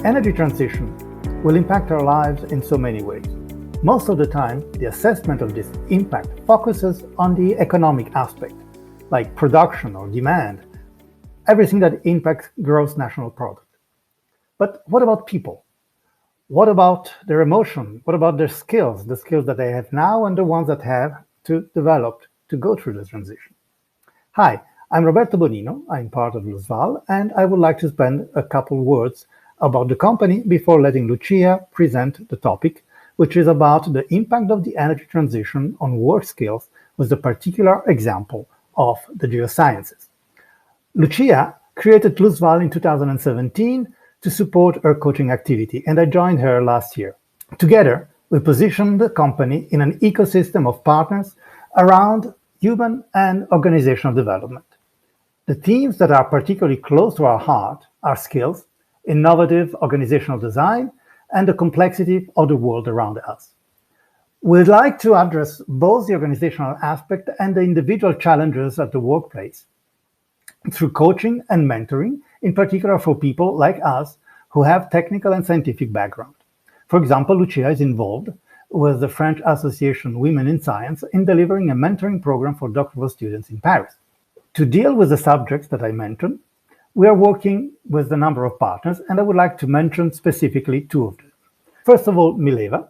Energy transition will impact our lives in so many ways. Most of the time, the assessment of this impact focuses on the economic aspect, like production or demand, everything that impacts gross national product. But what about people? What about their emotion? What about their skills, the skills that they have now and the ones that have to develop to go through the transition? Hi, I'm Roberto Bonino. I'm part of Luzval, and I would like to spend a couple words about the company before letting Lucia present the topic, which is about the impact of the energy transition on work skills with a particular example of the geosciences. Lucia created Luzval in 2017 to support her coaching activity, and I joined her last year. Together, we positioned the company in an ecosystem of partners around human and organizational development. The themes that are particularly close to our heart are skills, innovative organizational design, and the complexity of the world around us. We'd like to address both the organizational aspect and the individual challenges at the workplace through coaching and mentoring, in particular for people like us who have technical and scientific background. For example, Lucia is involved with the French Association Women in Science in delivering a mentoring program for doctoral students in Paris. To deal with the subjects that I mentioned, we are working with a number of partners, and I would like to mention specifically two of them. First of all, Mileva,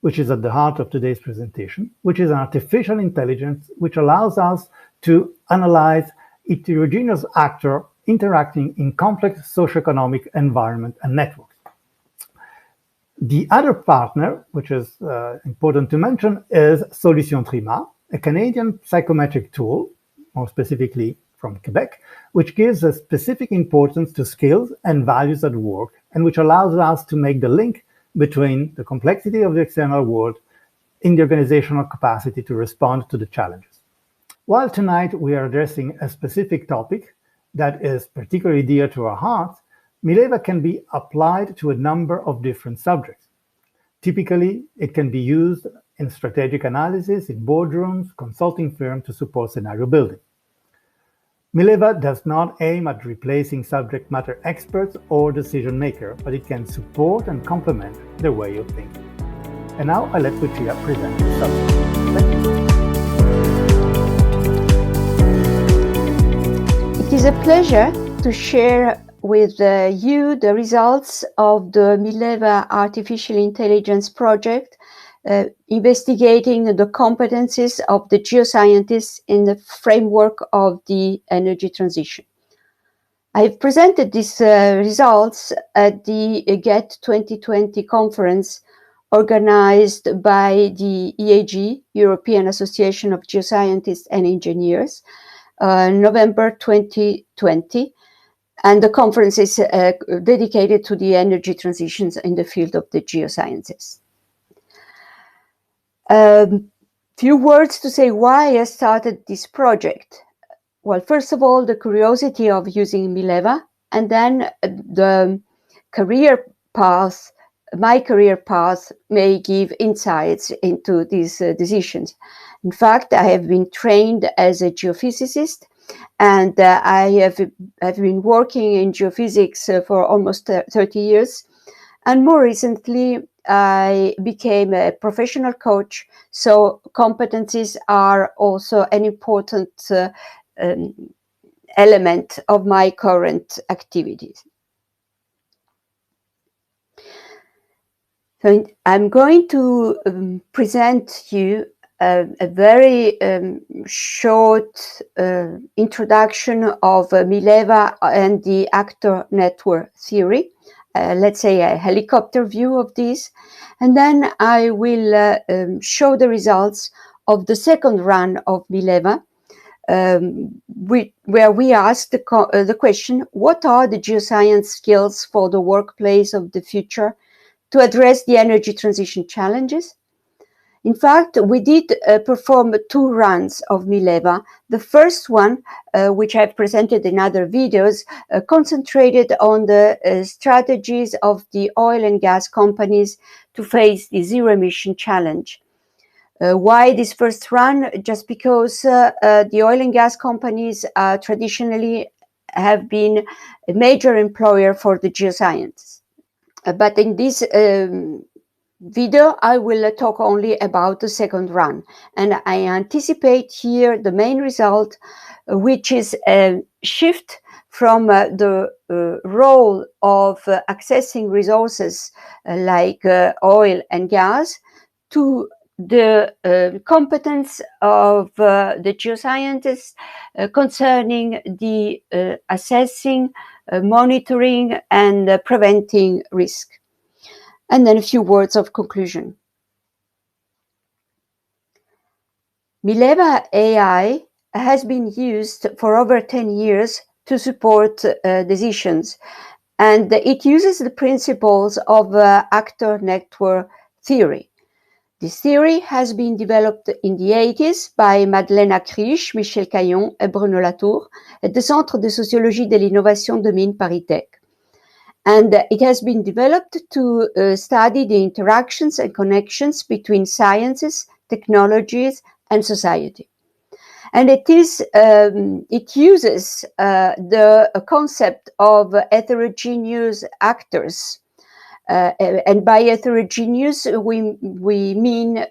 which is at the heart of today's presentation, which is an artificial intelligence which allows us to analyze heterogeneous actors interacting in complex socioeconomic environment and networks. The other partner, which is important to mention, is Solution Trima, a Canadian psychometric tool, more specifically from Quebec, which gives a specific importance to skills and values at work, and which allows us to make the link between the complexity of the external world in the organizational capacity to respond to the challenges. While tonight we are addressing a specific topic that is particularly dear to our hearts, Mileva can be applied to a number of different subjects. Typically, it can be used in strategic analysis, in boardrooms, consulting firms to support scenario building. Mileva does not aim at replacing subject matter experts or decision makers, but it can support and complement their way of thinking. And now I let Lucia present the subject. It is a pleasure to share with you the results of the Mileva Artificial Intelligence project investigating the competencies of the geoscientists in the framework of the energy transition. I've presented these results at the GET 2020 conference organized by the EAG, European Association of Geoscientists and Engineers, November 2020. And the conference is dedicated to the energy transitions in the field of the geosciences. Few words to say why I started this project. Well, first of all, the curiosity of using Mileva, and then the career path, my career path may give insights into these decisions. In fact, I have been trained as a geophysicist, and I have been working in geophysics for almost 30 years. And more recently, I became a professional coach, so competencies are also an important element of my current activities. So I'm going to present you a very short introduction of Mileva and the actor network theory. Let's say a helicopter view of this, and then I will show the results of the second run of Mileva, where we asked the question, what are the geoscience skills for the workplace of the future to address the energy transition challenges? In fact, we did perform 2 runs of Mileva. The first one, which I've presented in other videos, concentrated on the strategies of the oil and gas companies to face the zero-emission challenge. Why this first run? Just because the oil and gas companies traditionally have been a major employer for the geoscience. But in this video, I will talk only about the second run. And I anticipate here the main result, which is a shift from the role of accessing resources like oil and gas to the competence of the geoscientists concerning the assessing, monitoring, and preventing risk. And then a few words of conclusion. Mileva AI has been used for over 10 years to support decisions, and it uses the principles of actor network theory. This theory has been developed in the 80s by Madeleine Acriche, Michel Caillon et Bruno Latour at the Centre de Sociologie de l'Innovation de Mines Paris Tech. And it has been developed to study the interactions and connections between sciences, technologies, and society. And it uses the concept of heterogeneous actors. And by heterogeneous, we mean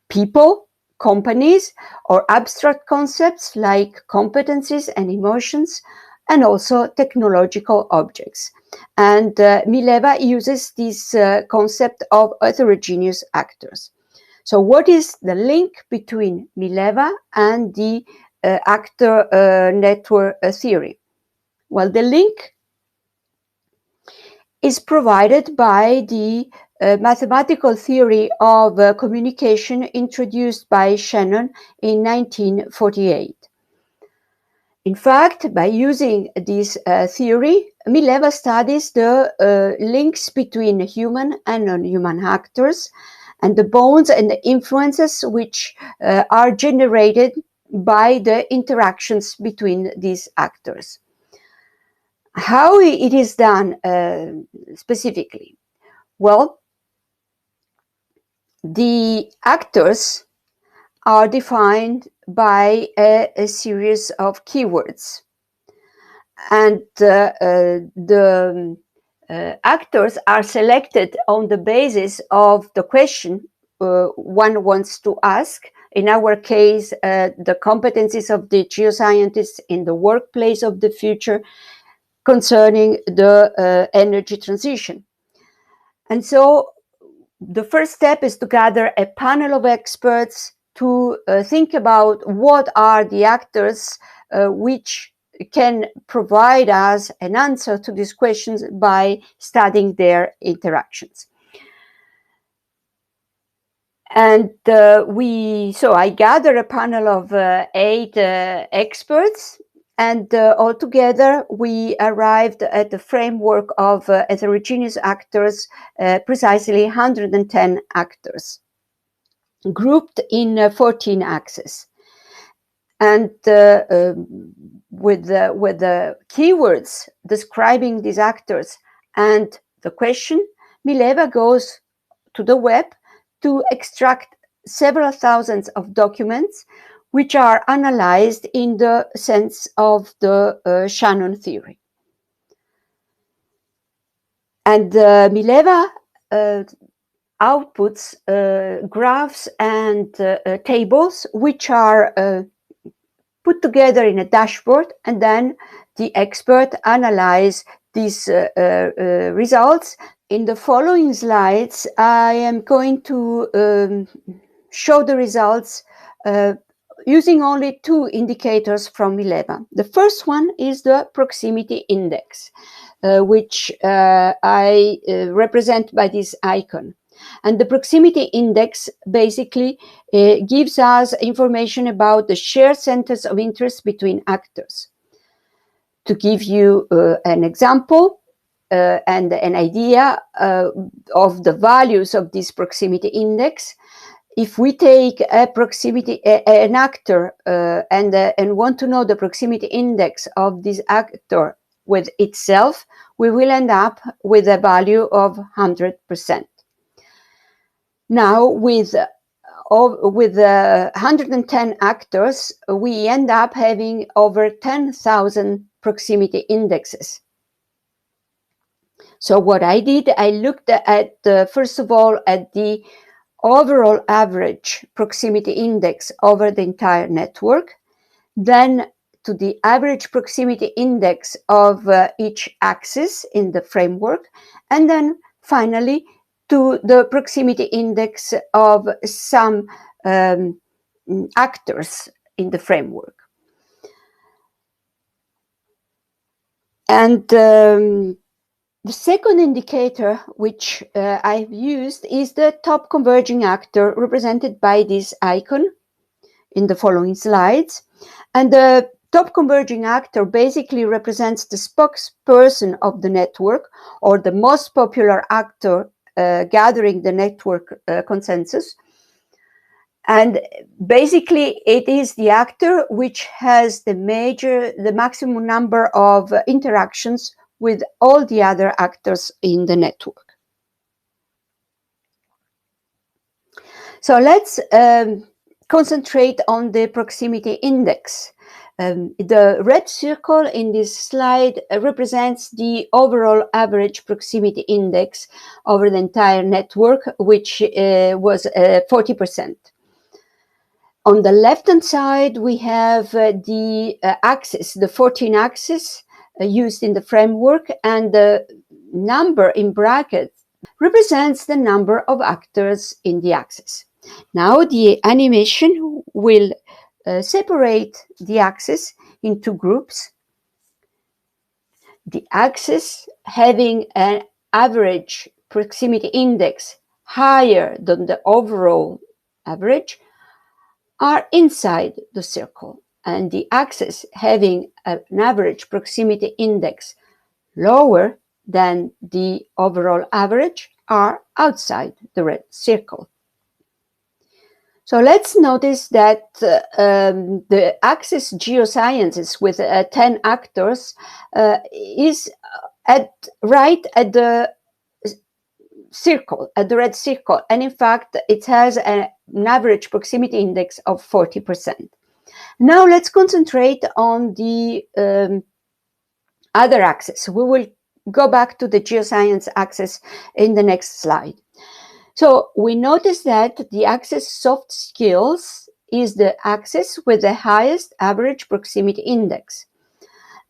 people, companies, or abstract concepts like competencies and emotions, and also technological objects. And Mileva uses this concept of heterogeneous actors. So what is the link between Mileva and the actor network theory? Well, the link is provided by the mathematical theory of communication introduced by Shannon in 1948. In fact, by using this theory, Mileva studies the links between human and non-human actors and the bonds and the influences which are generated by the interactions between these actors. How it is done specifically? Well, the actors are defined by a series of keywords. And the actors are selected on the basis of the question one wants to ask. In our case, the competencies of the geoscientists in the workplace of the future concerning the energy transition. And so the first step is to gather a panel of experts to think about what are the actors which can provide us an answer to these questions by studying their interactions. And so I gather a panel of 8 experts, and altogether we arrived at the framework of heterogeneous actors, precisely 110 actors, grouped in 14 axes. And with the keywords describing these actors and the question, Mileva goes to the web to extract several thousands of documents which are analyzed in the sense of the Shannon theory. And Mileva outputs graphs and tables which are put together in a dashboard, and then the expert analyze these results. In the following slides, I am going to show the results using only 2 indicators from Mileva. The first one is the proximity index, which I represent by this icon. And the proximity index basically gives us information about the shared centers of interest between actors. To give you an example and an idea of the values of this proximity index, if we take an actor and want to know the proximity index of this actor with itself, we will end up with a value of 100%. Now, with 110 actors, we end up having over 10,000 proximity indexes. So what I did, I looked at, first of all, at the overall average proximity index over the entire network, then to the average proximity index of each axis in the framework, and then finally to the proximity index of some actors in the framework. And the second indicator which I've used is the top converging actor, represented by this icon in the following slides. And the top converging actor basically represents the spokesperson of the network, or the most popular actor gathering the network consensus. And basically, it is the actor which has the maximum number of interactions with all the other actors in the network. So let's concentrate on the proximity index. The red circle in this slide represents the overall average proximity index over the entire network, which was 40%. On the left-hand side, we have the axis, the 14 axis used in the framework, and the number in brackets represents the number of actors in the axis. Now the animation will separate the axis into groups. The axis having an average proximity index higher than the overall average are inside the circle, and the axis having an average proximity index lower than the overall average are outside the red circle. So let's notice that the axis geosciences with 10 actors is right at the circle, at the red circle, and in fact it has an average proximity index of 40%. Now let's concentrate on the other axis. We will go back to the geoscience axis in the next slide. So we notice that the axis soft skills is the axis with the highest average proximity index.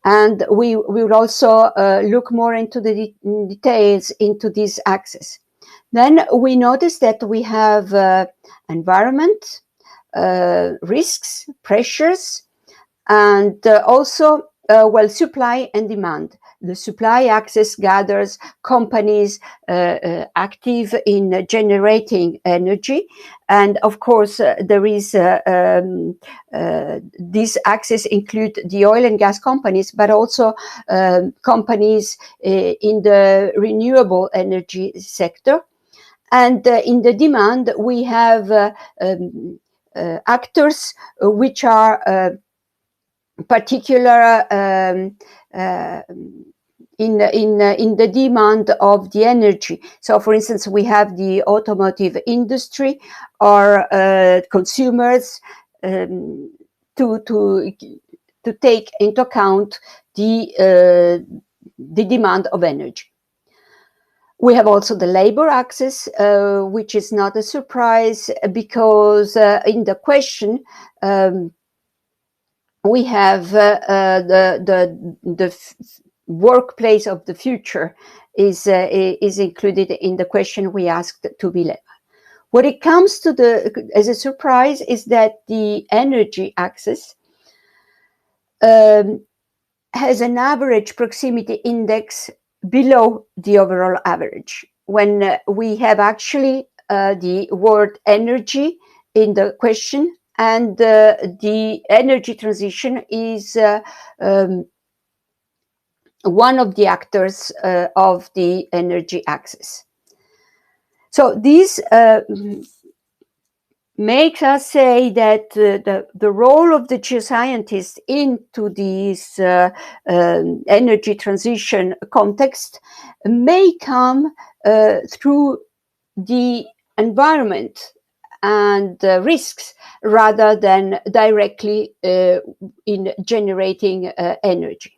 And we will also look more into the details into this axis. Then we notice that we have environment, risks, pressures, and also supply and demand. The supply axis gathers companies active in generating energy, and of course there is this axis include the oil and gas companies, but also companies in the renewable energy sector. And in the demand, we have actors which are particular in the demand of the energy. So, for instance, we have the automotive industry or consumers to take into account the demand of energy. We have also the labor axis, which is not a surprise because in the question we have the workplace of the future is included in the question we asked to Mileva. What it comes to as a surprise is that the energy axis has an average proximity index below the overall average, when we have actually the word energy in the question, and the energy transition is one of the actors of the energy axis. So this makes us say that the role of the geoscientist into this energy transition context may come through the environment and risks rather than directly in generating energy.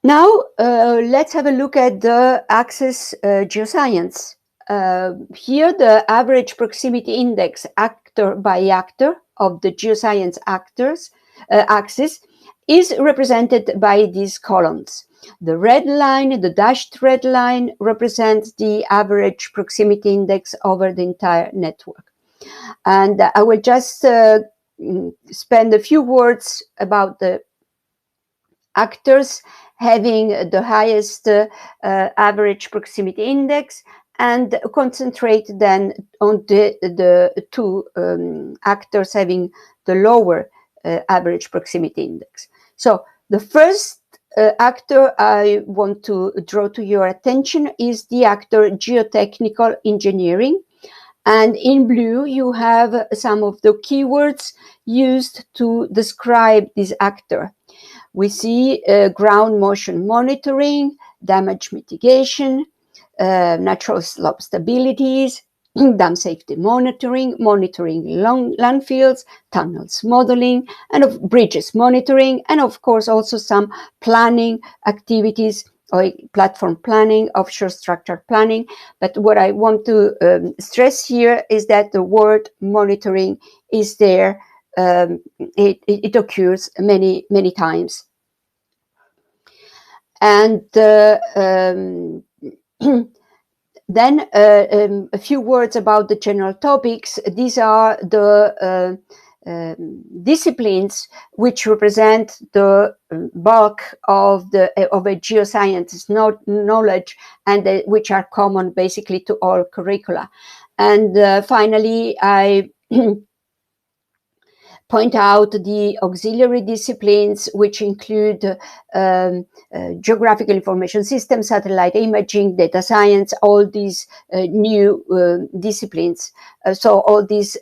Now, let's have a look at the axis geoscience. Here, the average proximity index actor by actor of the geoscience axis is represented by these columns. The red line, the dashed red line, represents the average proximity index over the entire network. And I will just spend a few words about the actors having the highest average proximity index, and concentrate then on the two actors having the lower average proximity index. So the first actor I want to draw to your attention is the actor geotechnical engineering. And in blue, you have some of the keywords used to describe this actor. We see ground motion monitoring, damage mitigation, natural slope stabilities, dam safety monitoring, monitoring landfills, tunnels modeling, and of bridges monitoring, and of course also some planning activities or platform planning, offshore structure planning. But what I want to stress here is that the word monitoring is there. It occurs many times. And then a few words about the general topics. These are the disciplines which represent the bulk of a geoscientist knowledge, and which are common basically to all curricula. And finally, I point out the auxiliary disciplines, which include geographical information systems, satellite imaging, data science, all these new disciplines. So all these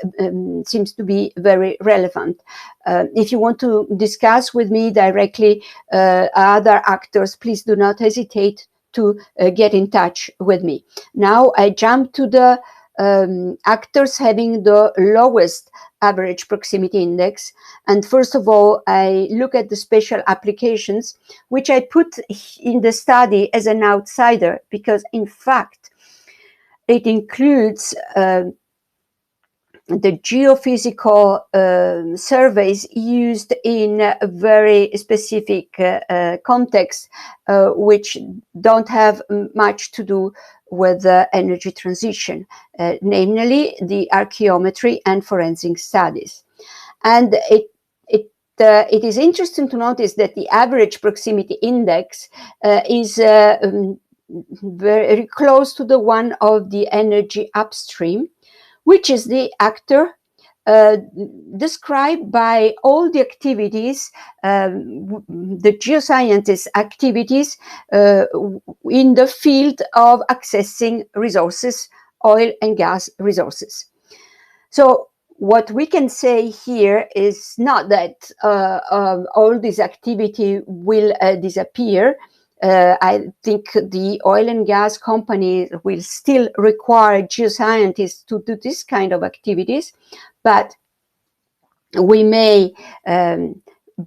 seems to be very relevant. If you want to discuss with me directly other actors, please do not hesitate to get in touch with me. Now I jump to the actors having the lowest average proximity index. And first of all, I look at the special applications, which I put in the study as an outsider, because in fact, it includes the geophysical surveys used in a very specific context, which don't have much to do with energy transition, namely the archaeometry and forensic studies. And it is interesting to notice that the average proximity index is very close to the one of the energy upstream, which is the actor described by all the activities, the geoscientist activities in the field of accessing resources, oil and gas resources. So what we can say here is not that all this activity will disappear. I think the oil and gas companies will still require geoscientists to do this kind of activities, but we may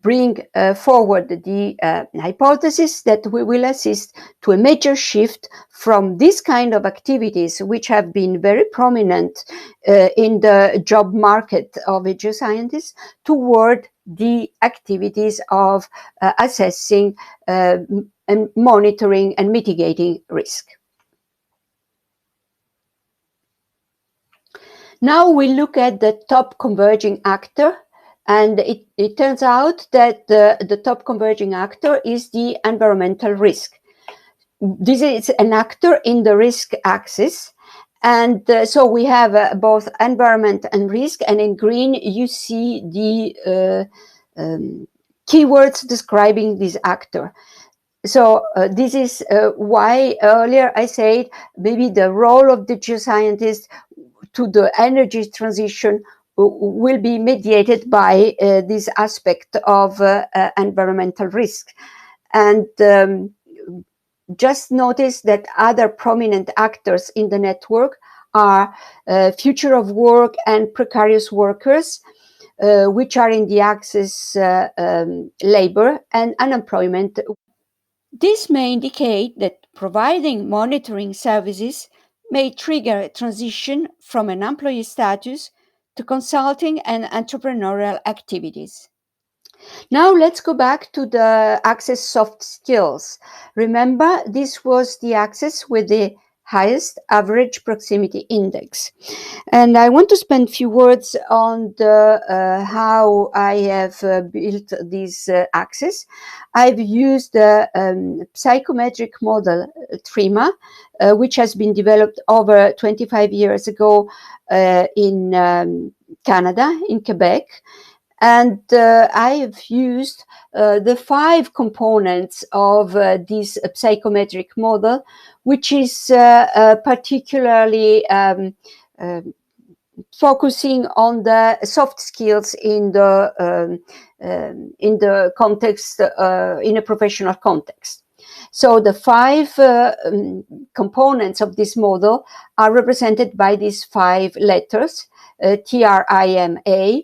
bring forward the hypothesis that we will assist to a major shift from this kind of activities, which have been very prominent in the job market of a geoscientist, toward the activities of assessing and monitoring and mitigating risk. Now we look at the top converging actor, and it turns out that the top converging actor is the environmental risk. This is an actor in the risk axis. And so we have both environment and risk, and in green you see the keywords describing this actor. So this is why earlier I said maybe the role of the geoscientist to the energy transition will be mediated by this aspect of environmental risk. And just notice that other prominent actors in the network are future of work and precarious workers, which are in the axis labor and unemployment. This may indicate that providing monitoring services may trigger a transition from an employee status to consulting and entrepreneurial activities. Now let's go back to the access soft skills. Remember, this was the access with the highest average proximity index. And I want to spend a few words on how I have built this access. I've used the psychometric model TRIMA, which has been developed over 25 years ago in Canada, in Quebec. And I have used the 5 components of this psychometric model, which is particularly focusing on the soft skills in the context, in a professional context. So the 5 components of this model are represented by these 5 letters, TRIMA,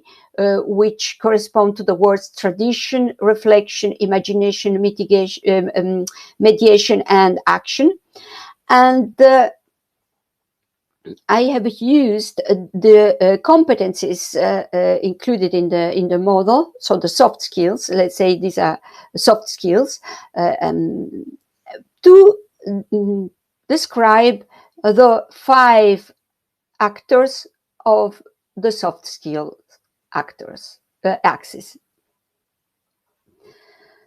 which correspond to the words tradition, reflection, imagination, mitigation, mediation, and action. And I have used the competencies included in the model, so the soft skills. Let's say these are soft skills to describe the 5 actors of the soft skill axis.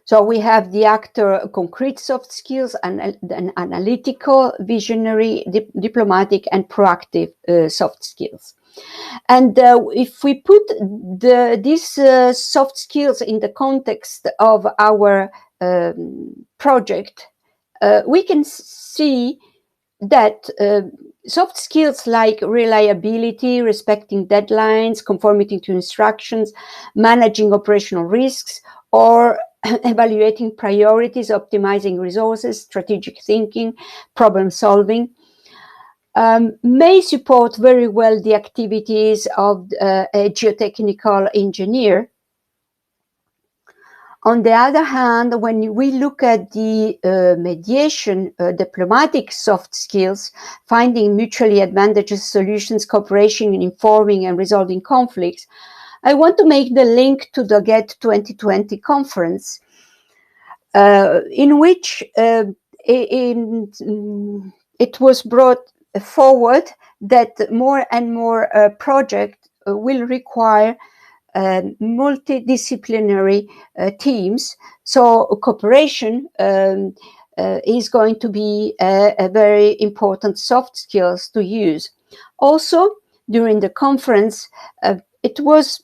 So we have the actor concrete soft skills and analytical, visionary, diplomatic, and proactive soft skills. And if we put these soft skills in the context of our project, we can see that soft skills like reliability, respecting deadlines, conformity to instructions, managing operational risks, or evaluating priorities, optimizing resources, strategic thinking, problem solving, may support very well the activities of a geotechnical engineer. On the other hand, when we look at the mediation, diplomatic soft skills, finding mutually advantageous solutions, cooperation in informing and resolving conflicts, I want to make the link to the GET 2020 conference, in which it was brought forward that more and more projects will require multidisciplinary teams. So cooperation is going to be a very important soft skills to use. Also, during the conference, it was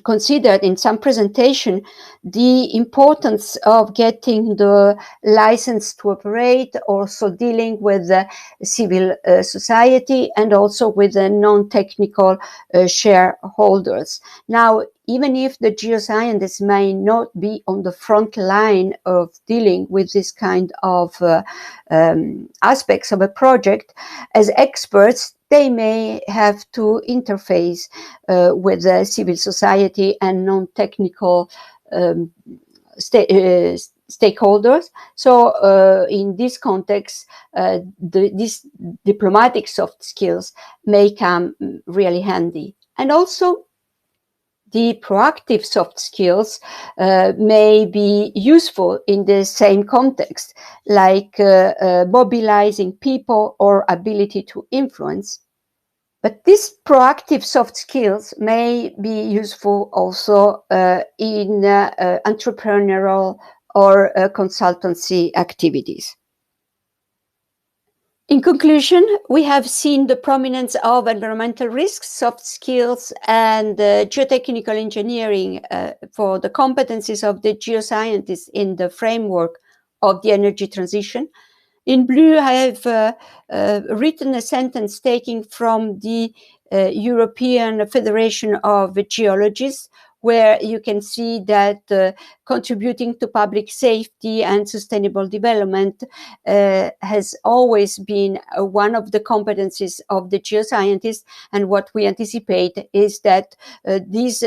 considered in some presentation the importance of getting the license to operate, also dealing with the civil society and also with the non-technical shareholders. Now, even if the geoscientists may not be on the front line of dealing with this kind of aspects of a project, as experts, they may have to interface with the civil society and non-technical stakeholders. So in this context, these diplomatic soft skills may come really handy. And also, the proactive soft skills may be useful in the same context, like mobilizing people or ability to influence. But these proactive soft skills may be useful also in entrepreneurial or consultancy activities. In conclusion, we have seen the prominence of environmental risks, soft skills, and geotechnical engineering for the competencies of the geoscientists in the framework of the energy transition. In blue, I have written a sentence taken from the European Federation of Geologists, where you can see that contributing to public safety and sustainable development has always been one of the competencies of the geoscientists. And what we anticipate is that this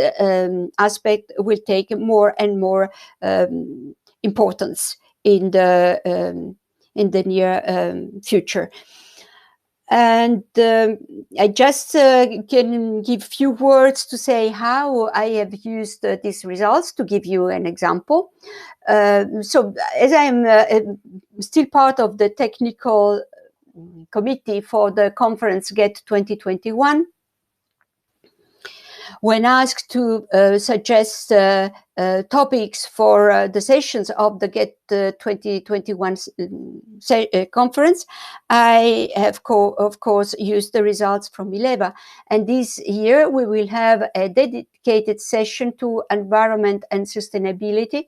aspect will take more and more importance in the near future. And I just can give few words to say how I have used these results to give you an example. So as I am still part of the technical committee for the conference GET 2021, when asked to suggest topics for the sessions of the GET 2021 conference, I have, of course, used the results from Mileva. And this year we will have a dedicated session to environment and sustainability,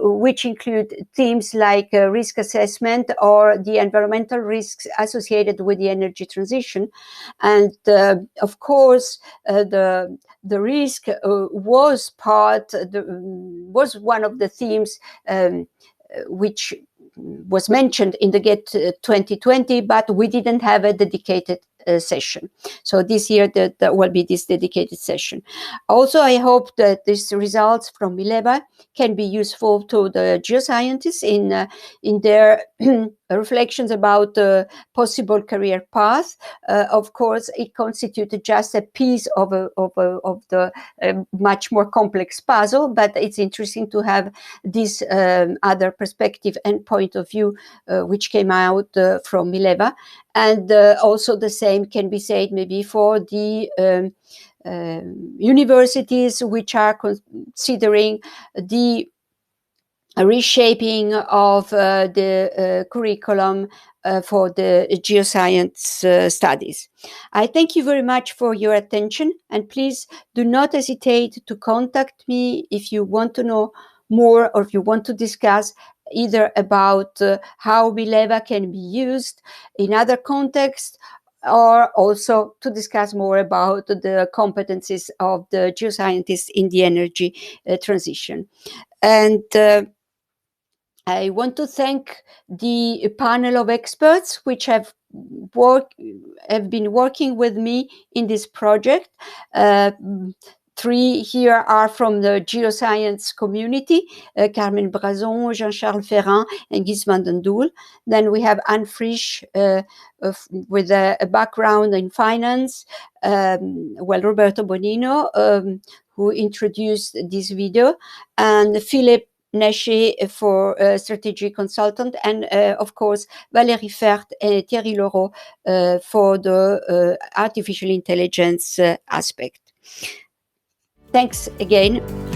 which include themes like risk assessment or the environmental risks associated with the energy transition. And of course, the risk was one of the themes which was mentioned in the GET 2020, but we didn't have a dedicated session. So this year there will be this dedicated session. Also, I hope that these results from Mileva can be useful to the geoscientists in their reflections about the possible career path. Of course, it constituted just a piece of the much more complex puzzle, but it's interesting to have this other perspective and point of view which came out from Mileva. And also the same can be said maybe for the universities which are considering the reshaping of the curriculum for the geoscience studies. I thank you very much for your attention, and please do not hesitate to contact me if you want to know more or if you want to discuss either about how Mileva can be used in other contexts, or also to discuss more about the competencies of the geoscientists in the energy transition. And I want to thank the panel of experts which have been working with me in this project. Three here are from the geoscience community, Carmen Brazon, Jean-Charles Ferrand, and Guy van den Doel. Then we have Anne Frisch with a background in finance, Roberto Bonino, who introduced this video, and Philip Naché for strategic consultant, and of course Valérie Fert and Thierry Leroux for the artificial intelligence aspect. Thanks again.